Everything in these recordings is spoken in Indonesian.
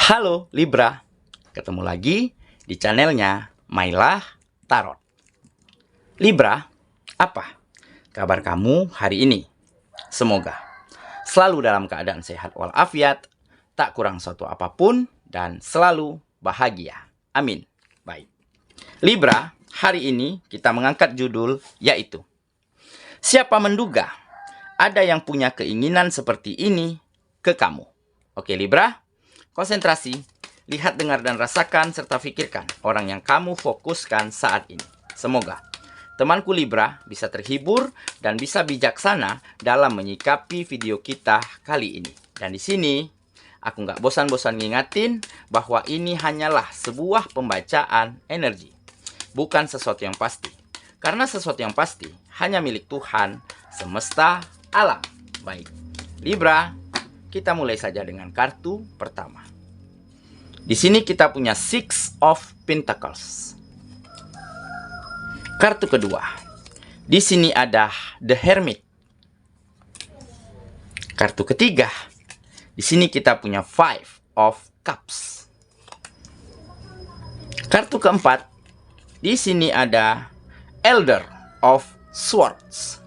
Halo Libra, ketemu lagi di channelnya Mailah Tarot. Libra, apa kabar kamu hari ini? Semoga selalu dalam keadaan sehat walafiat, tak kurang suatu apapun, dan selalu bahagia. Amin. Baik. Libra, hari ini kita mengangkat judul yaitu siapa menduga ada yang punya keinginan seperti ini ke kamu. Oke Libra, konsentrasi, lihat, dengar, dan rasakan, serta pikirkan orang yang kamu fokuskan saat ini. Semoga temanku Libra bisa terhibur dan bisa bijaksana dalam menyikapi video kita kali ini. Dan di sini, aku nggak bosan-bosan ngingatin bahwa ini hanyalah sebuah pembacaan energi, bukan sesuatu yang pasti. Karena sesuatu yang pasti hanya milik Tuhan, semesta, alam. Baik, Libra, kita mulai saja dengan kartu pertama. Di sini kita punya Six of Pentacles. Kartu kedua. Di sini ada The Hermit. Kartu ketiga. Di sini kita punya Five of Cups. Kartu keempat. Di sini ada Elder of Swords.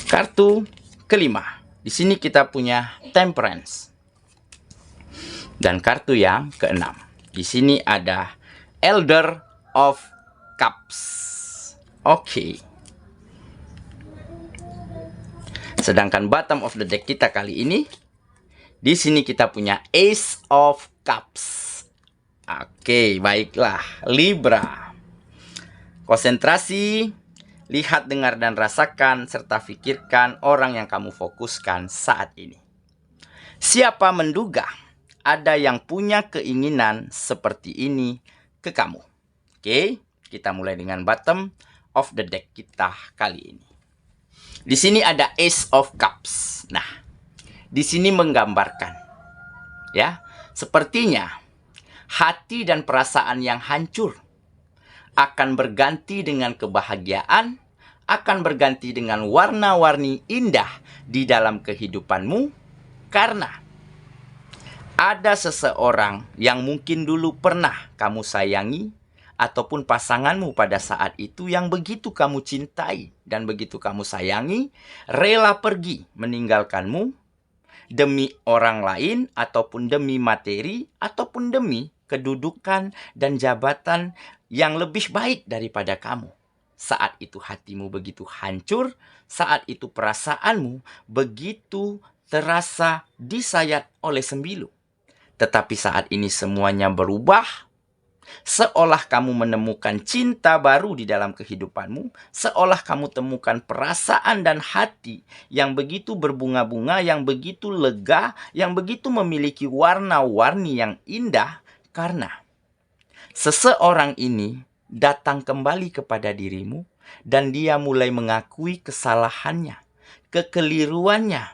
Kartu kelima. Di sini kita punya Temperance. Dan kartu yang keenam. Di sini ada Elder of Cups. Oke. Sedangkan bottom of the deck kita kali ini, di sini kita punya Ace of Cups. Oke, baiklah Libra. Konsentrasi, lihat, dengar, dan rasakan, serta pikirkan orang yang kamu fokuskan saat ini. Siapa menduga ada yang punya keinginan seperti ini ke kamu? Oke, kita mulai dengan bottom of the deck kita kali ini. Di sini ada Ace of Cups. Nah, di sini menggambarkan, ya, sepertinya hati dan perasaan yang hancur akan berganti dengan kebahagiaan, akan berganti dengan warna-warni indah di dalam kehidupanmu, karena ada seseorang yang mungkin dulu pernah kamu sayangi, ataupun pasanganmu pada saat itu yang begitu kamu cintai dan begitu kamu sayangi, rela pergi meninggalkanmu demi orang lain, ataupun demi materi, ataupun demi kedudukan dan jabatan yang lebih baik daripada kamu. Saat itu hatimu begitu hancur, saat itu perasaanmu begitu terasa disayat oleh sembilu. Tetapi saat ini semuanya berubah, seolah kamu menemukan cinta baru di dalam kehidupanmu, seolah kamu temukan perasaan dan hati yang begitu berbunga-bunga, yang begitu lega, yang begitu memiliki warna-warni yang indah, karena seseorang ini datang kembali kepada dirimu dan dia mulai mengakui kesalahannya, kekeliruannya,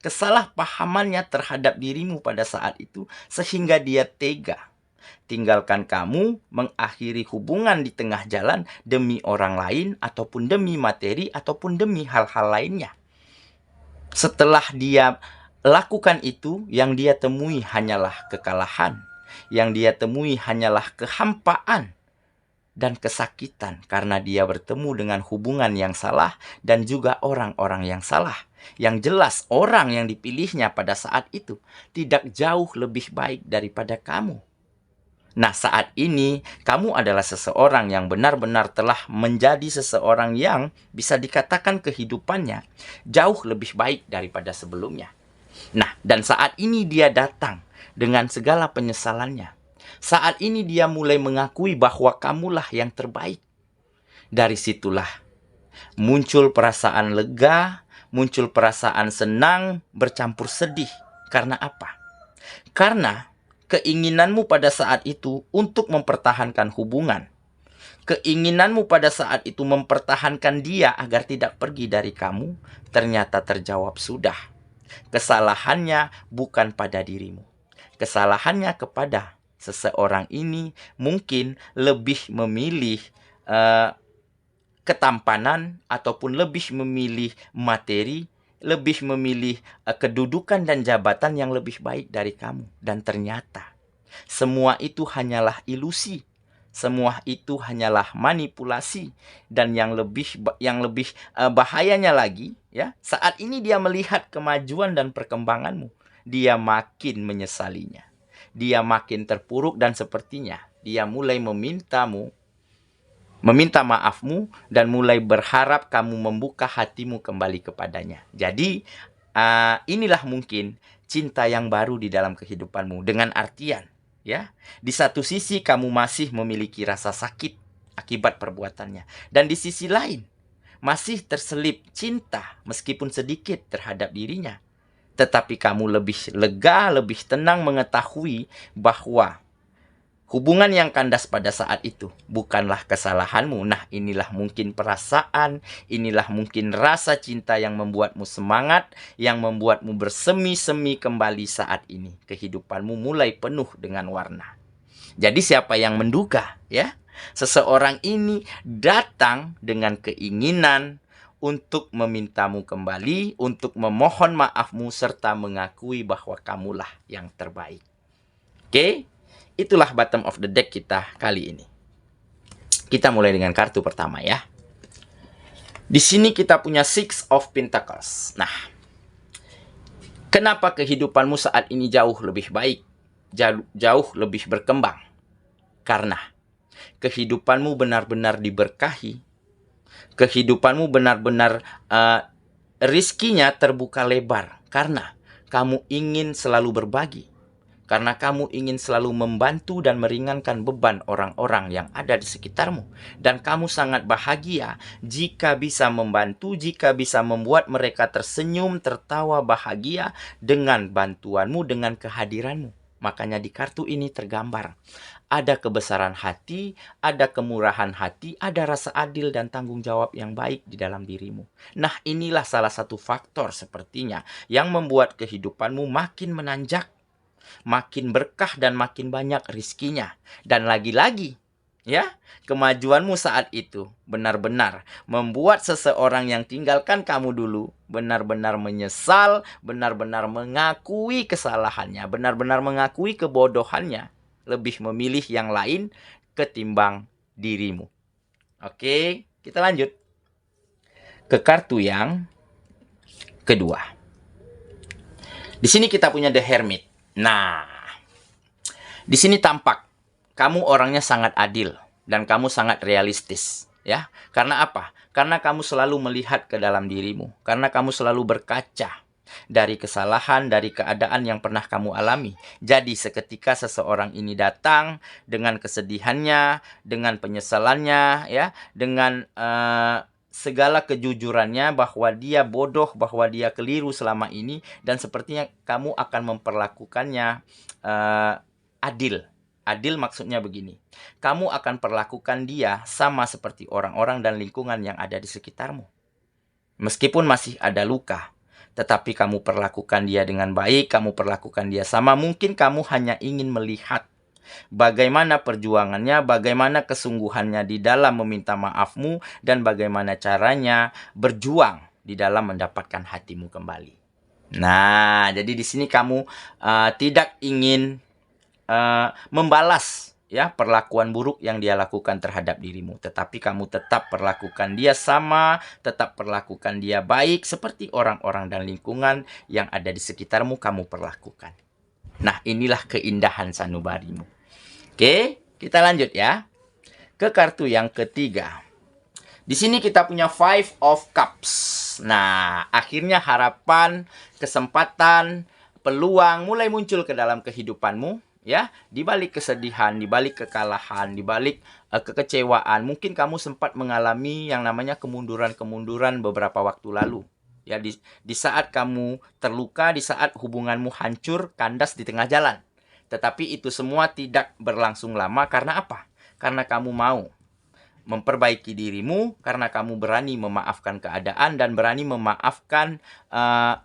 kesalahpahamannya terhadap dirimu pada saat itu, sehingga dia tega tinggalkan kamu, mengakhiri hubungan di tengah jalan demi orang lain, ataupun demi materi, ataupun demi hal-hal lainnya. Setelah dia lakukan itu, yang dia temui hanyalah kekalahan, yang dia temui hanyalah kehampaan dan kesakitan, karena dia bertemu dengan hubungan yang salah dan juga orang-orang yang salah. Yang jelas orang yang dipilihnya pada saat itu tidak jauh lebih baik daripada kamu. Nah, saat ini kamu adalah seseorang yang benar-benar telah menjadi seseorang yang bisa dikatakan kehidupannya jauh lebih baik daripada sebelumnya. Nah, dan saat ini dia datang dengan segala penyesalannya. Saat ini dia mulai mengakui bahwa kamulah yang terbaik. Dari situlah muncul perasaan lega, muncul perasaan senang bercampur sedih. Karena apa? Karena keinginanmu pada saat itu untuk mempertahankan hubungan, keinginanmu pada saat itu mempertahankan dia agar tidak pergi dari kamu, ternyata terjawab sudah. Kesalahannya bukan pada dirimu. Kesalahannya kepada seseorang ini mungkin lebih memilih ketampanan, ataupun lebih memilih materi, lebih memilih kedudukan dan jabatan yang lebih baik dari kamu. Dan ternyata semua itu hanyalah ilusi. Semua itu hanyalah manipulasi. Dan yang lebih bahayanya lagi, ya, saat ini dia melihat kemajuan dan perkembanganmu, dia makin menyesalinya. Dia makin terpuruk dan sepertinya dia mulai meminta maafmu dan mulai berharap kamu membuka hatimu kembali kepadanya. Jadi inilah mungkin cinta yang baru di dalam kehidupanmu, dengan artian, ya, di satu sisi kamu masih memiliki rasa sakit akibat perbuatannya, dan di sisi lain masih terselip cinta meskipun sedikit terhadap dirinya. Tetapi kamu lebih lega, lebih tenang mengetahui bahwa hubungan yang kandas pada saat itu bukanlah kesalahanmu. Nah, inilah mungkin perasaan, inilah mungkin rasa cinta yang membuatmu semangat, yang membuatmu bersemi-semi kembali saat ini. Kehidupanmu mulai penuh dengan warna. Jadi siapa yang menduga, ya? Seseorang ini datang dengan keinginan untuk memintamu kembali, untuk memohon maafmu, serta mengakui bahwa kamulah yang terbaik. Oke? Itulah bottom of the deck kita kali ini. Kita mulai dengan kartu pertama, ya. Di sini kita punya Six of Pentacles. Nah, kenapa kehidupanmu saat ini jauh lebih baik, jauh lebih berkembang? Karena kehidupanmu benar-benar diberkahi. Kehidupanmu benar-benar rizkinya terbuka lebar. Karena kamu ingin selalu berbagi. Karena kamu ingin selalu membantu dan meringankan beban orang-orang yang ada di sekitarmu. Dan kamu sangat bahagia jika bisa membantu, jika bisa membuat mereka tersenyum, tertawa bahagia dengan bantuanmu, dengan kehadiranmu. Makanya di kartu ini tergambar ada kebesaran hati, ada kemurahan hati, ada rasa adil dan tanggung jawab yang baik di dalam dirimu. Nah, inilah salah satu faktor sepertinya yang membuat kehidupanmu makin menanjak, makin berkah dan makin banyak rizkinya. Dan lagi-lagi, ya, kemajuanmu saat itu benar-benar membuat seseorang yang tinggalkan kamu dulu benar-benar menyesal, benar-benar mengakui kesalahannya, benar-benar mengakui kebodohannya, lebih memilih yang lain ketimbang dirimu. Oke, kita lanjut ke kartu yang kedua. Di sini kita punya The Hermit. Nah, di sini tampak kamu orangnya sangat adil dan kamu sangat realistis, ya. Karena apa? Karena kamu selalu melihat ke dalam dirimu, karena kamu selalu berkaca dari kesalahan, dari keadaan yang pernah kamu alami. Jadi seketika seseorang ini datang dengan kesedihannya, dengan penyesalannya, ya, dengan segala kejujurannya bahwa dia bodoh, bahwa dia keliru selama ini, dan sepertinya kamu akan memperlakukannya adil. Adil maksudnya begini, kamu akan perlakukan dia sama seperti orang-orang dan lingkungan yang ada di sekitarmu. Meskipun masih ada luka, tetapi kamu perlakukan dia dengan baik, kamu perlakukan dia sama. Mungkin kamu hanya ingin melihat bagaimana perjuangannya, bagaimana kesungguhannya di dalam meminta maafmu, dan bagaimana caranya berjuang di dalam mendapatkan hatimu kembali. Nah, jadi di sini kamu tidak ingin membalas, ya, perlakuan buruk yang dia lakukan terhadap dirimu, tetapi kamu tetap perlakukan dia sama, tetap perlakukan dia baik seperti orang-orang dan lingkungan yang ada di sekitarmu kamu perlakukan. Nah, inilah keindahan sanubarimu. Oke, kita lanjut ya ke kartu yang ketiga. Di sini kita punya Five of Cups. Nah, akhirnya harapan, kesempatan, peluang mulai muncul ke dalam kehidupanmu. Ya, di balik kesedihan, di balik kekalahan, di balik kekecewaan, mungkin kamu sempat mengalami yang namanya kemunduran-kemunduran beberapa waktu lalu. Ya, di saat kamu terluka, di saat hubunganmu hancur, kandas di tengah jalan. Tetapi itu semua tidak berlangsung lama. Karena apa? Karena kamu mau memperbaiki dirimu, karena kamu berani memaafkan keadaan dan berani memaafkan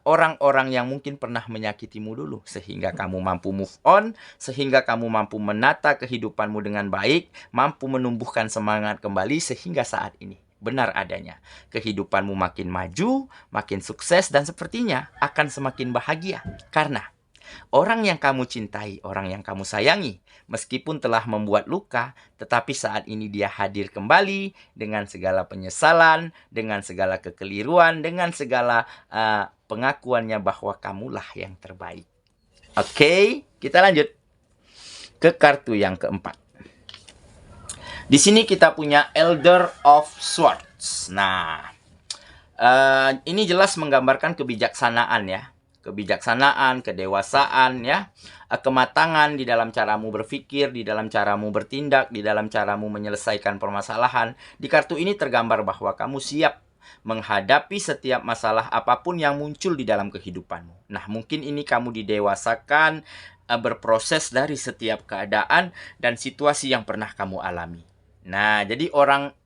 orang-orang yang mungkin pernah menyakitimu dulu, sehingga kamu mampu move on, sehingga kamu mampu menata kehidupanmu dengan baik, mampu menumbuhkan semangat kembali, sehingga saat ini benar adanya. Kehidupanmu makin maju, makin sukses, dan sepertinya akan semakin bahagia. Karena orang yang kamu cintai, orang yang kamu sayangi, meskipun telah membuat luka, tetapi saat ini dia hadir kembali dengan segala penyesalan, dengan segala kekeliruan, dengan segala pengakuannya bahwa kamulah yang terbaik. Oke, kita lanjut ke kartu yang keempat. Di sini kita punya Elder of Swords. Nah, ini jelas menggambarkan kebijaksanaan ya. Kebijaksanaan, kedewasaan ya. Kematangan di dalam caramu berpikir, di dalam caramu bertindak, di dalam caramu menyelesaikan permasalahan. Di kartu ini tergambar bahwa kamu siap menghadapi setiap masalah apapun yang muncul di dalam kehidupanmu. Nah, mungkin ini kamu didewasakan, berproses dari setiap keadaan dan situasi yang pernah kamu alami. Nah, jadi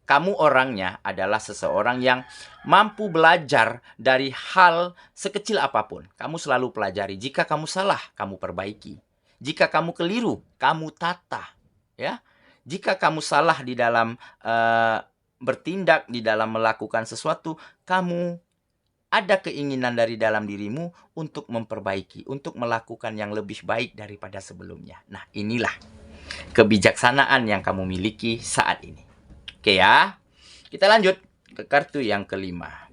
kamu orangnya adalah seseorang yang mampu belajar dari hal sekecil apapun. Kamu selalu pelajari. Jika kamu salah, kamu perbaiki. Jika kamu keliru, kamu tata. Ya, jika kamu salah di dalam bertindak, di dalam melakukan sesuatu, kamu ada keinginan dari dalam dirimu untuk memperbaiki, untuk melakukan yang lebih baik daripada sebelumnya. Nah, inilah kebijaksanaan yang kamu miliki saat ini. Oke ya, kita lanjut ke kartu yang kelima.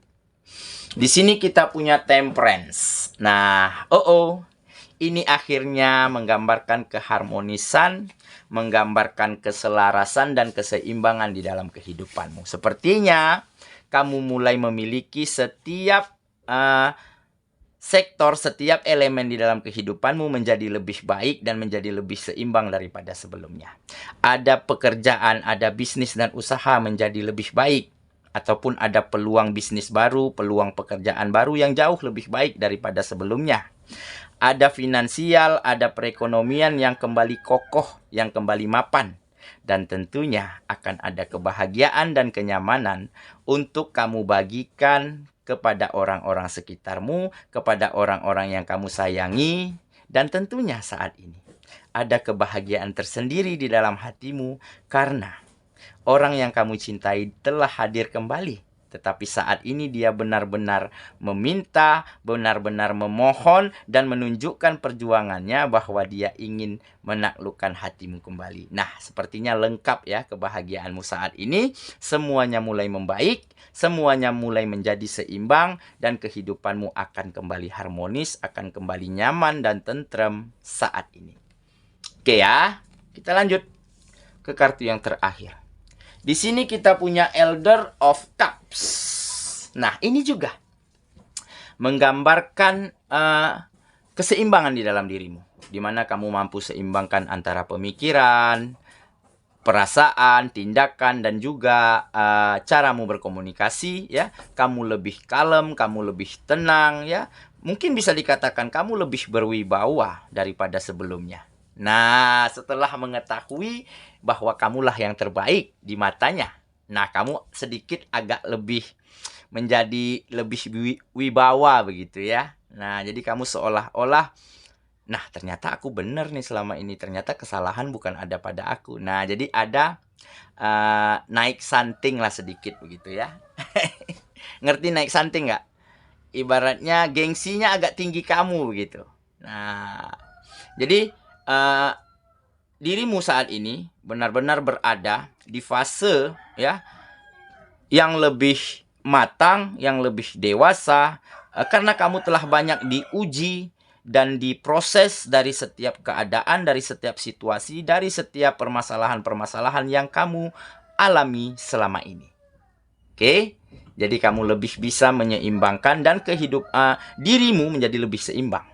Di sini kita punya Temperance. Nah, ini akhirnya menggambarkan keharmonisan, menggambarkan keselarasan dan keseimbangan di dalam kehidupanmu. Sepertinya kamu mulai memiliki setiap sektor, setiap elemen di dalam kehidupanmu menjadi lebih baik dan menjadi lebih seimbang daripada sebelumnya. Ada pekerjaan, ada bisnis dan usaha menjadi lebih baik. Ataupun ada peluang bisnis baru, peluang pekerjaan baru yang jauh lebih baik daripada sebelumnya. Ada finansial, ada perekonomian yang kembali kokoh, yang kembali mapan. Dan tentunya akan ada kebahagiaan dan kenyamanan untuk kamu bagikan kepada orang-orang sekitarmu, kepada orang-orang yang kamu sayangi. Dan tentunya saat ini ada kebahagiaan tersendiri di dalam hatimu karena orang yang kamu cintai telah hadir kembali. Tetapi saat ini dia benar-benar meminta, benar-benar memohon dan menunjukkan perjuangannya bahwa dia ingin menaklukkan hatimu kembali. Nah, sepertinya lengkap ya kebahagiaanmu saat ini. Semuanya mulai membaik, semuanya mulai menjadi seimbang dan kehidupanmu akan kembali harmonis, akan kembali nyaman dan tentrem saat ini. Oke ya, kita lanjut ke kartu yang terakhir. Di sini kita punya Elder of Cups. Nah, ini juga menggambarkan keseimbangan di dalam dirimu. Di mana kamu mampu seimbangkan antara pemikiran, perasaan, tindakan, dan juga caramu berkomunikasi. Ya, kamu lebih kalem, kamu lebih tenang. Ya, mungkin bisa dikatakan kamu lebih berwibawa daripada sebelumnya. Nah, setelah mengetahui bahwa kamulah yang terbaik di matanya, nah kamu sedikit agak lebih menjadi lebih wibawa begitu ya. Nah, jadi kamu seolah-olah, nah ternyata aku benar nih selama ini, ternyata kesalahan bukan ada pada aku. Nah, jadi ada naik santing lah sedikit begitu ya. Ngerti naik santing nggak? Ibaratnya gengsinya agak tinggi kamu begitu. Nah, jadi dirimu saat ini benar-benar berada di fase ya yang lebih matang, yang lebih dewasa, karena kamu telah banyak diuji dan diproses dari setiap keadaan, dari setiap situasi, dari setiap permasalahan-permasalahan yang kamu alami selama ini. Oke, jadi kamu lebih bisa menyeimbangkan dan dirimu menjadi lebih seimbang.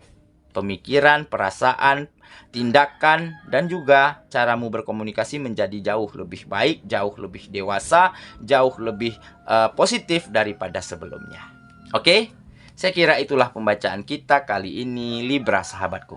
Pemikiran, perasaan, tindakan, dan juga caramu berkomunikasi menjadi jauh lebih baik, jauh lebih dewasa, jauh lebih positif daripada sebelumnya. Oke, saya kira itulah pembacaan kita kali ini, Libra sahabatku.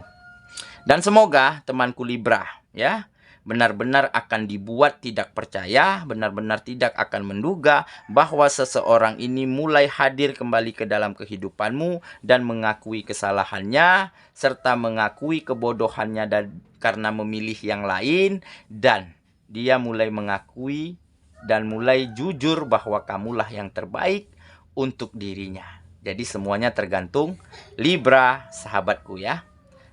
Dan semoga temanku Libra ya benar-benar akan dibuat tidak percaya, benar-benar tidak akan menduga bahwa seseorang ini mulai hadir kembali ke dalam kehidupanmu dan mengakui kesalahannya, serta mengakui kebodohannya dan karena memilih yang lain, dan dia mulai mengakui dan mulai jujur bahwa kamulah yang terbaik untuk dirinya. Jadi semuanya tergantung Libra, sahabatku ya.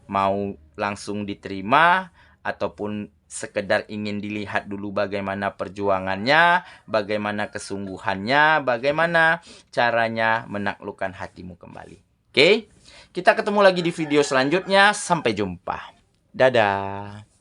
Mau langsung diterima ataupun sekedar ingin dilihat dulu bagaimana perjuangannya, bagaimana kesungguhannya, bagaimana caranya menaklukkan hatimu kembali. Oke, kita ketemu lagi di video selanjutnya. Sampai jumpa. Dadah.